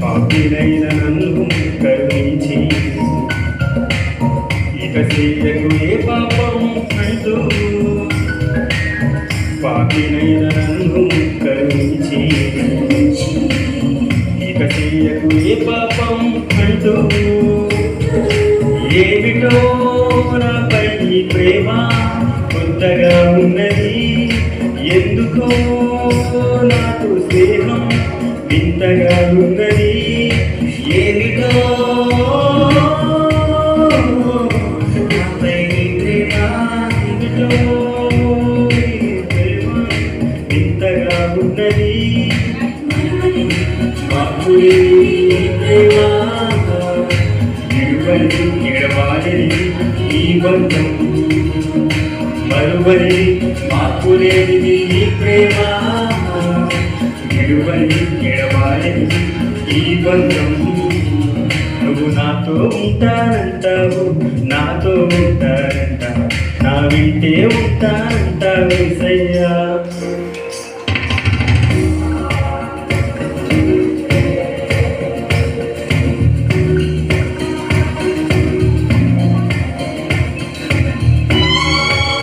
పాపినైన నన్ను కరుణించి ఇక చేయకు ఏ పాపం అంటూ పాపినైన నన్ను కరుణించి ఇక చేయకు ఏ పాపం అంటూ ఏమిటో నాపై నీ ప్రేమ కొత్తగా ఉన్నది ఎందుకో నాకు స్నేహం వింతగా ఉన్నది ఏమిటో నాపై నీ ప్రేమ ఏమిటో వింతగా ఉన్నది మాపురే ప్రేమ ఎడవాలి ఈ బంధం మరువని మాపులేని నీ ప్రేమ విడువని ఎడవాలి ఈ బంధం నువ్వు నాతో ఉంటానంటావు నాతో ఉంటానంటావు నా వింటే ఉంటానంటావు సయ్యా